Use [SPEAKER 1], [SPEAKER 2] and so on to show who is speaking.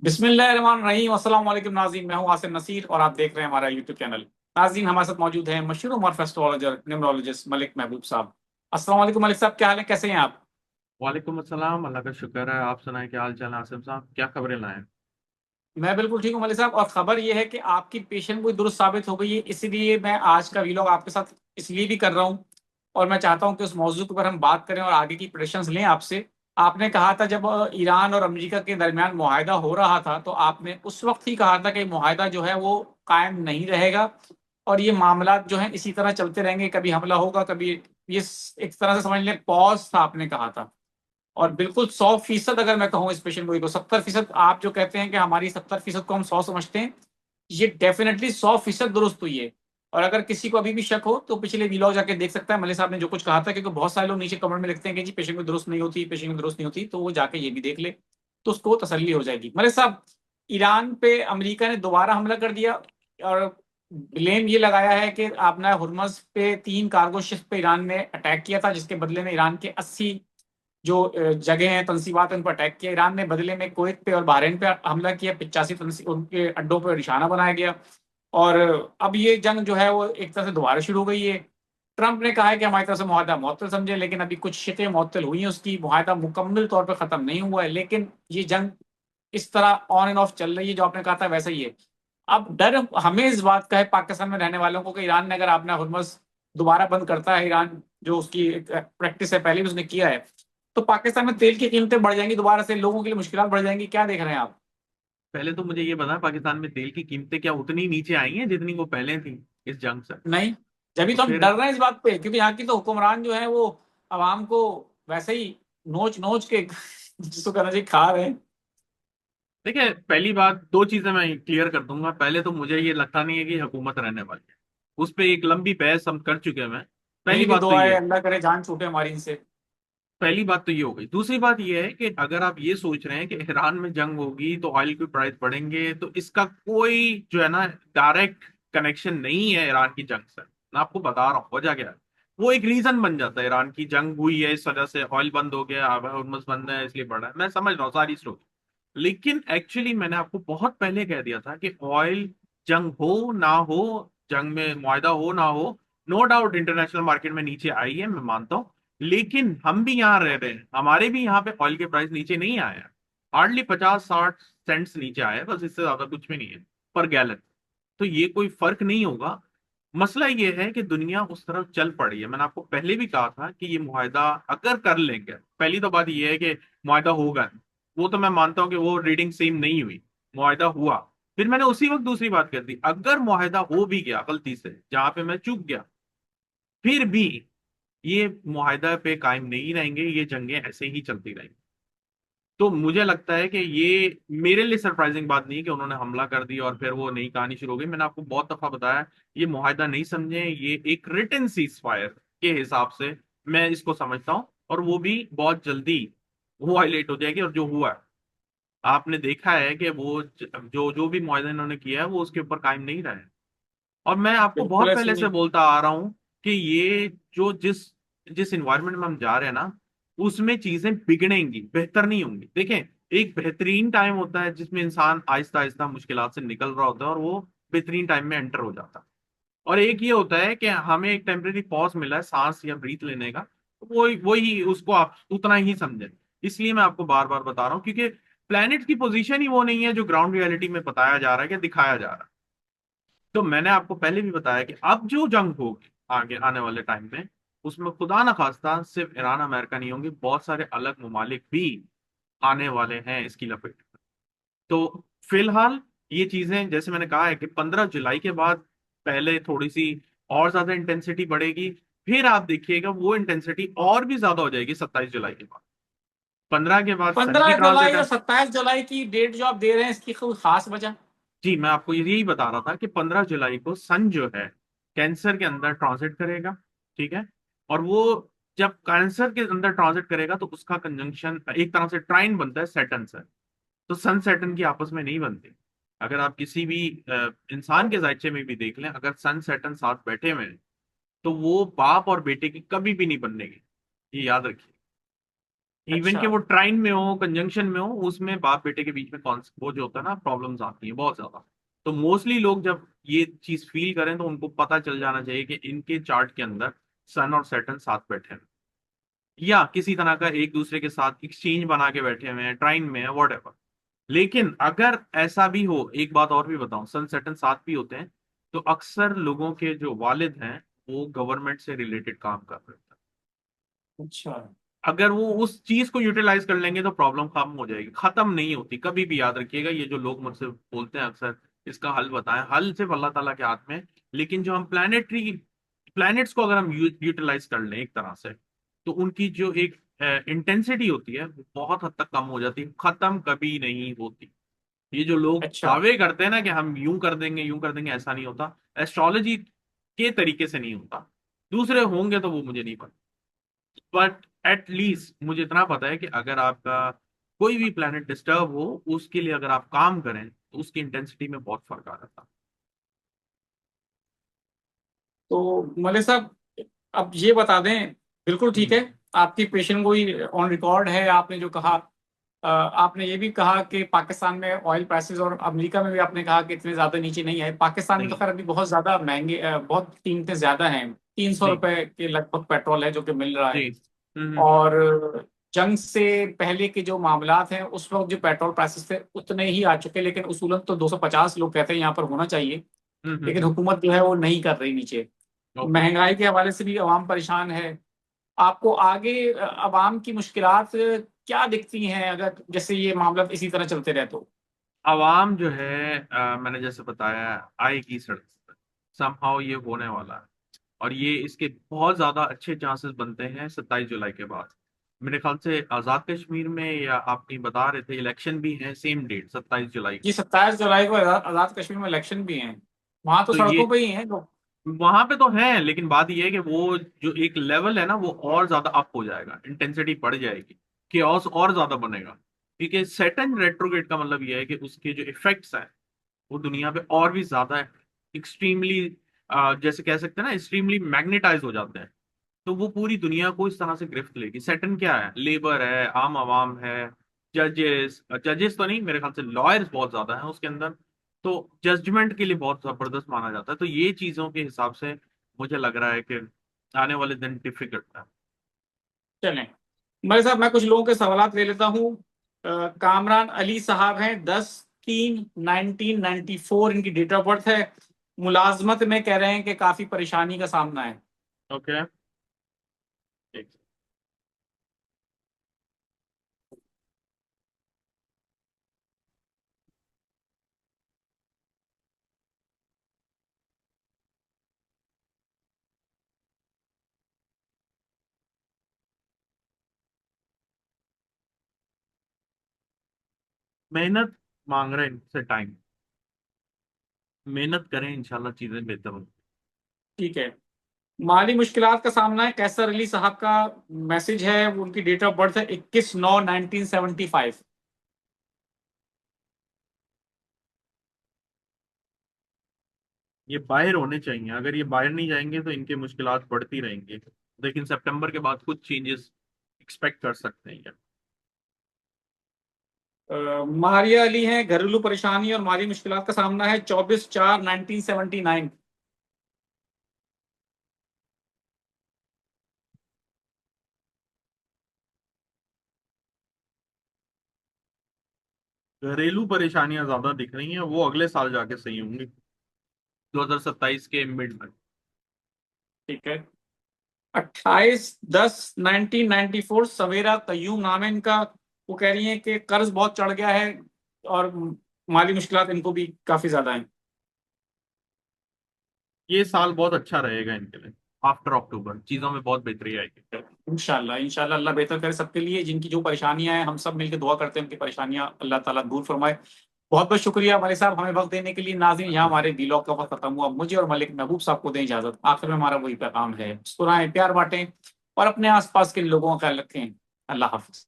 [SPEAKER 1] बिस्मिल्लाहिर्रहमानिर्रहीम। अस्सलाम वालेकुम नाज़रीन, मैं हूं आसिम नसीर और आप देख रहे हैं हमारा यूट्यूब चैनल। नाज़रीन, हमारे साथ मौजूद हैं मशहूर मॉर्फ एस्ट्रोलॉजर न्यूमरोलॉजिस्ट मलिक महबूब साहब। अस्सलाम वालेकुम मलिक साहब, क्या हाल है, कैसे हैं आप?
[SPEAKER 2] वालेकुम अस्सलाम। अल्लाह का शुक्र है। आप सुनाएं, क्या हाल चाल है आसिम साहब? क्या खबरें लाए?
[SPEAKER 1] मैं बिल्कुल ठीक हूं मलिक साहब, और खबर यह है कि आपकी पेशेंट कोई दुरुस्त साबित हो गई है, इसीलिए मैं आज का वीलॉग आपके साथ इसलिए भी कर रहा हूं। और मैं चाहता हूं कि उस मौजूद के ऊपर हम बात करें और आगे की प्रेडिक्शंस लें आपसे। आपने कहा था जब ईरान और अमेरिका के दरमियान मुआहदा हो रहा था, तो आपने उस वक्त ही कहा था कि मुआहदा जो है वो कायम नहीं रहेगा और ये मामला जो है इसी तरह चलते रहेंगे, कभी हमला होगा, कभी ये एक तरह से समझ लें पॉज था, आपने कहा था। और बिल्कुल 100% अगर मैं कहूँ इस पेशेंट गोई को 70%, आप जो कहते हैं कि हमारी 70% को हम 100 समझते हैं, ये डेफिनेटली 100% दुरुस्त हुई है। और अगर किसी को अभी भी शक हो तो पिछले वीलॉग जाके देख सकता है, मलिक साहब ने जो कुछ कहा था, क्योंकि बहुत सारे लोग नीचे कमेंट में लिखते हैं कि जी पेशेंट में दुरुस्त नहीं होती, पेशेंट में दुरुस्त नहीं होती, तो वो जाके ये भी देख ले, तो उसको तसल्ली हो जाएगी। मलिक साहब, ईरान पे अमेरिका ने दोबारा हमला कर दिया और ब्लेम ये लगाया है कि आपने हुर्मस पे 3 कार्गो शिप पे ईरान ने अटैक किया था, जिसके बदले में ईरान के 80 जो जगह हैं, तनसीबात, उन पर अटैक किया। ईरान ने बदले में कुवैत पे और बहरीन पे हमला किया, 85 उनके अड्डों पर निशाना बनाया गया। और अब ये जंग जो है वो एक तरह से दोबारा शुरू हो गई है। ट्रंप ने कहा है कि हमारी तरफ से मुआहदा मुअत्तल समझे, लेकिन अभी कुछ शिकें मुअत्तल हुई हैं, उसकी मुआहदा मुकम्मल तौर पर खत्म नहीं हुआ है, लेकिन ये जंग इस तरह ऑन एंड ऑफ चल रही है, जो आपने कहा था वैसा ही है। अब डर हमें इस बात का है, पाकिस्तान में रहने वालों को, कि ईरान ने अगर आपने हुर्मुज़ दोबारा बंद करता है, ईरान जो उसकी प्रैक्टिस है, पहले भी उसने किया है, तो पाकिस्तान में तेल की कीमतें बढ़ जाएंगी, दोबारा से लोगों के लिए मुश्किलात बढ़ जाएंगी। क्या देख रहे हैं आप?
[SPEAKER 2] पहले तो मुझे ये बता, पाकिस्तान में तेल की कीमतें क्या उतनी नीचे आई हैं जितनी वो पहले थी इस जंग से?
[SPEAKER 1] नहीं, जब भी
[SPEAKER 2] तो
[SPEAKER 1] तो हम
[SPEAKER 2] फिर
[SPEAKER 1] डर रहे हैं इस बात पे, क्योंकि यहाँ की तो हुक्मरान जो है वो आवाम को वैसे ही नोच नोच के जिसको कहना चाहिए खा रहे हैं।
[SPEAKER 2] देखिए, पहली बात, दो चीजें मैं क्लियर कर दूंगा। पहले तो मुझे ये लगता नहीं है कि हुकूमत रहने वाली है। उस पे एक लंबी बहस हम कर चुके हैं। मैं पहली
[SPEAKER 1] मेरी भी
[SPEAKER 2] बात तो
[SPEAKER 1] दुआ
[SPEAKER 2] ये
[SPEAKER 1] है
[SPEAKER 2] है।
[SPEAKER 1] अल्लाह करे जान छूटे हमारी इनसे।
[SPEAKER 2] पहली बात तो ये हो गई। दूसरी बात ये है कि अगर आप ये सोच रहे हैं कि ईरान में जंग होगी तो ऑयल के प्राइस बढ़ेंगे, तो इसका कोई जो है ना डायरेक्ट कनेक्शन नहीं है ईरान की जंग से। मैं आपको बता रहा हूँ वजह क्या है। वो एक रीजन बन जाता है, ईरान की जंग हुई है इस वजह से ऑयल बंद हो गया, अब हुर्मुज़ बंद है इसलिए बढ़ा है। मैं समझ रहा हूँ सारी स्टोरी, लेकिन एक्चुअली मैंने आपको बहुत पहले कह दिया था कि ऑयल, जंग हो ना हो, जंग में मुआयदा हो ना हो, नो डाउट इंटरनेशनल मार्केट में नीचे आई है, मैं मानता हूँ। लेकिन हम भी यहाँ रह रहे हैं, हमारे भी यहाँ पे ऑयल के प्राइस नीचे नहीं आए हैं। हार्डली 50-60 सेंट्स नीचे आए हैं, बस, इससे ज्यादा कुछ भी नहीं है पर गैलन। तो ये कोई फर्क नहीं होगा। मसला ये है कि दुनिया उस तरफ चल पड़ी है। मैंने आपको पहले भी कहा था कि ये मुआहदा अगर कर लेंगे, पहली तो बात ये है कि मुआहदा होगा नहीं। वो तो मैं मानता हूँ कि वो रीडिंग सेम नहीं हुई, मुआहदा हुआ। फिर मैंने उसी वक्त दूसरी बात कर दी, अगर मुआहदा हो भी गया गलती से, जहां पे मैं चूक गया, फिर भी ये मुआहदा पे कायम नहीं रहेंगे, ये जंगें ऐसे ही चलती रहेंगी। तो मुझे लगता है कि ये मेरे लिए सरप्राइजिंग बात नहीं है कि उन्होंने हमला कर दिया और फिर वो नई कहानी शुरू हो गई। मैंने आपको बहुत दफा बताया, ये मुआहदा नहीं समझे, ये एक रिटन सीज फायर के हिसाब से मैं इसको समझता हूँ, और वो भी बहुत जल्दी वो वायलेट हो जाएगी। और जो हुआ है, आपने देखा है कि वो जो जो भी मुआहदा इन्होंने किया है वो उसके ऊपर कायम नहीं रहा है। और मैं आपको
[SPEAKER 1] बिल्कुल
[SPEAKER 2] बहुत
[SPEAKER 1] ऐसे
[SPEAKER 2] पहले से
[SPEAKER 1] ही।
[SPEAKER 2] बोलता आ रहा हूं कि ये जो जिस जिस इन्वायरमेंट में हम जा रहे हैं ना, उसमें चीजें बिगड़ेंगी, बेहतर नहीं होंगी। देखें, एक बेहतरीन टाइम होता है जिसमें इंसान आहिस्ता आहिस्ता मुश्किलात से निकल रहा होता है और वो बेहतरीन टाइम में एंटर हो जाता है। और एक ये होता है कि हमें एक टेम्परेरी पॉज मिला है सांस या ब्रीथ लेने का, तो वो वही उसको आप उतना ही समझें। इसलिए मैं आपको बार बार बता रहा हूँ, क्योंकि प्लेनेट की पोजीशन ही वो नहीं है जो ग्राउंड रियलिटी में बताया जा रहा है कि दिखाया जा रहा है। तो मैंने आपको पहले भी बताया कि अब जो जंग होगी आगे आने वाले टाइम में, उसमें खुदा ना खास्ता सिर्फ ईरान अमेरिका नहीं होंगे, बहुत सारे अलग ममालिक भी आने वाले हैं इसकी लपेट में। तो फिलहाल ये चीजें, जैसे मैंने कहा है कि 15 जुलाई के बाद पहले थोड़ी सी और ज्यादा इंटेंसिटी बढ़ेगी, फिर आप देखिएगा वो इंटेंसिटी और भी ज्यादा हो जाएगी 27 जुलाई के बाद। 15 के बाद सन की
[SPEAKER 1] 15 जुलाई
[SPEAKER 2] ट्रांजिट
[SPEAKER 1] और
[SPEAKER 2] है।
[SPEAKER 1] 27 जुलाई की डेट जो आप दे रहे हैं, इसकी कोई खास वजह?
[SPEAKER 2] जी, मैं आपको यही बता रहा था कि 15 जुलाई को सन जो है कैंसर के अंदर ट्रांजिट करेगा। ठीक है। और वो जब कैंसर के अंदर ट्रांजिट करेगा तो उसका कंजंक्शन एक तरह से ट्राइन बनता है सैटर्न से। तो सन सैटर्न की आपस में नहीं बनती। अगर आप किसी भी इंसान के जायचे में भी देख लें, अगर सन सैटर्न साथ बैठे हुए हैं, तो वो बाप और बेटे की कभी भी नहीं बनने की, ये याद रखिए। इवन
[SPEAKER 1] अच्छा।
[SPEAKER 2] कि वो ट्राइन में हो, कंजंक्शन में हो, उसमें बाप बेटे के बीच में कौन वो जो होता है ना, प्रॉब्लम्स आती हैं बहुत ज्यादा। तो मोस्टली लोग जब ये चीज फील करें तो उनको पता चल जाना चाहिए कि इनके चार्ट के अंदर सन और सैटर्न साथ बैठे हैं, या किसी तरह का एक दूसरे के साथ एक्सचेंज बना के बैठे हुए हैं, ट्राइन में है, वॉट। लेकिन अगर ऐसा भी हो, एक बात और भी बताऊं, सन सेटन साथ भी होते हैं तो अक्सर लोगों के जो वालिद हैं वो गवर्नमेंट से रिलेटेड काम कर रहे हैं।
[SPEAKER 1] अच्छा।
[SPEAKER 2] अगर वो उस चीज को यूटिलाइज कर लेंगे तो प्रॉब्लम खत्म हो जाएगी, खत्म नहीं होती कभी भी, याद रखिएगा। ये जो लोग मुझसे बोलते हैं अक्सर इसका हल बताएं, हल सिर्फ अल्लाह ताला के हाथ में है। लेकिन जो हम प्लैनेट्स को अगर हम यूटिलाइज कर लें एक तरह से, तो उनकी जो एक इंटेंसिटी होती है वो बहुत हद तक कम हो जाती है, खत्म कभी नहीं होती। ये जो लोग
[SPEAKER 1] अच्छा।
[SPEAKER 2] दावे करते हैं ना कि हम यूं कर देंगे यूं कर देंगे, ऐसा नहीं होता। एस्ट्रोलॉजी के तरीके से नहीं होता। दूसरे होंगे तो वो मुझे नहीं पता, बट एट लीस्ट मुझे इतना पता है कि अगर आपका कोई भी प्लेनेट डिस्टर्ब हो, उसके लिए अगर आप काम करें तो उसकी इंटेंसिटी में बहुत फर्क आ जाता है।
[SPEAKER 1] तो मलिक साहब, अब ये बता दें, बिल्कुल ठीक है,
[SPEAKER 2] हम्म।
[SPEAKER 1] आपकी पेशेंट गोई ऑन रिकॉर्ड है। आपने जो कहा, आपने ये भी कहा कि पाकिस्तान में ऑयल प्राइसेस, और अमेरिका में भी आपने कहा कि इतने ज्यादा नीचे नहीं आए। पाकिस्तान में तो
[SPEAKER 2] नहीं।
[SPEAKER 1] खैर अभी बहुत ज्यादा महंगे, बहुत कीमतें ज्यादा हैं। 300
[SPEAKER 2] जी।
[SPEAKER 1] रुपए के लगभग पेट्रोल है जो कि मिल रहा
[SPEAKER 2] जी।
[SPEAKER 1] है। और जंग से पहले के जो मामलात हैं, उस वक्त जो पेट्रोल प्राइसेस थे उतने ही आ चुके, लेकिन उसूलन तो 250 लोग कहते हैं यहाँ पर होना चाहिए। लेकिन
[SPEAKER 2] हम्म।
[SPEAKER 1] हुकूमत जो है वो नहीं कर रही नीचे।
[SPEAKER 2] ओके।
[SPEAKER 1] महंगाई के हवाले से भी अवाम परेशान है। आपको आगे अवाम की मुश्किलात क्या दिखती हैं, अगर जैसे ये मामला इसी तरह चलते रहे तो?
[SPEAKER 2] आवाम जो है, मैंने जैसे बताया, आएगी सड़क पर, समहाउ ये होने वाला है। और ये इसके बहुत ज्यादा अच्छे चांसेस बनते हैं 27 जुलाई के बाद। मेरे ख्याल से आजाद कश्मीर में, या आप कहीं बता रहे थे, इलेक्शन भी है सेम डेट 27 जुलाई
[SPEAKER 1] जी,
[SPEAKER 2] को।
[SPEAKER 1] 27 जुलाई को आजाद कश्मीर में इलेक्शन भी हैं। वहां तो
[SPEAKER 2] तो ये
[SPEAKER 1] सड़कों पे ही हैं लोग।
[SPEAKER 2] वहां पे तो है, लेकिन बात ये है कि वो जो एक लेवल है ना, वो और ज्यादा अप हो जाएगा, इंटेंसिटी बढ़ जाएगी, केओस और ज्यादा बनेगा। क्योंकि सैटर्न रेट्रोग्रेड का मतलब ये है कि उसके जो इफेक्ट्स हैं वो दुनिया पे और भी ज्यादा एक्सट्रीमली, जैसे कह सकते हैं ना, एक्सट्रीमली मैग्नेटाइज हो जाते हैं। तो वो पूरी दुनिया को इस तरह से गिरफ्त लेगी। सैटर्न क्या है? लेबर है, आम आवाम है, जजेस, जजेस तो नहीं, मेरे ख्याल से लॉयर्स बहुत ज्यादा हैं उसके अंदर। तो जजमेंट के लिए बहुत जबरदस्त माना जाता है। तो ये चीजों के हिसाब से मुझे लग रहा है कि आने वाले दिन डिफिकल्ट है।
[SPEAKER 1] चलें, मलिक साहब, मैं कुछ लोगों के सवालात ले लेता हूँ। कामरान अली साहब हैं, 10/3/1994 इनकी डेट ऑफ बर्थ है। मुलाजमत में कह रहे हैं कि काफी परेशानी का सामना है।
[SPEAKER 2] ओके। मेहनत मांग रहे हैं इनसे टाइम, मेहनत करें, इंशाल्लाह चीजें बेहतर होंगी।
[SPEAKER 1] ठीक है। माली मुश्किलात का सामना है, कैसर अली साहब का मैसेज है, उनकी डेट ऑफ बर्थ है 21/9/1975।
[SPEAKER 2] ये बाहर होने चाहिए, अगर ये बाहर नहीं जाएंगे तो इनके मुश्किलात बढ़ती रहेंगी। लेकिन सितंबर के बाद कुछ चेंजेस एक्सपेक्ट कर सकते हैं।
[SPEAKER 1] मारिया अली हैं, घरेलू परेशानी और माली मुश्किलात का सामना है, 24/4/1979।
[SPEAKER 2] घरेलू परेशानियां ज्यादा दिख रही हैं, वो अगले साल जाके सही होंगी, 2027 के मिड में।
[SPEAKER 1] ठीक है। 28/10/1994 सवेरा कयूम नाम है इनका। वो कह रही हैं कि कर्ज बहुत चढ़ गया है और माली मुश्किलात इनको भी काफी ज्यादा हैं।
[SPEAKER 2] ये साल बहुत अच्छा रहेगा इनके लिए, आफ्टर अक्टूबर चीजों में बहुत बेहतरी आएगी।
[SPEAKER 1] इंशाल्लाह, इंशाल्लाह अल्लाह बेहतर करे सबके लिए। जिनकी जो परेशानियां हैं, हम सब मिलकर दुआ करते हैं उनकी परेशानियां अल्लाह ताला दूर फरमाए। बहुत बहुत शुक्रिया मलिक साहब, हमें वक्त देने के लिए। नाज़रीन, यहाँ हमारे व्लॉग का वक्त खत्म हुआ। मुझे और मलिक महबूब साहब को दें इजाजत। आखिर में हमारा वही पैगाम है, मुस्कुराएं, प्यार बांटें और अपने आसपास के लोगों का ख्याल रखें। अल्लाह हाफिज।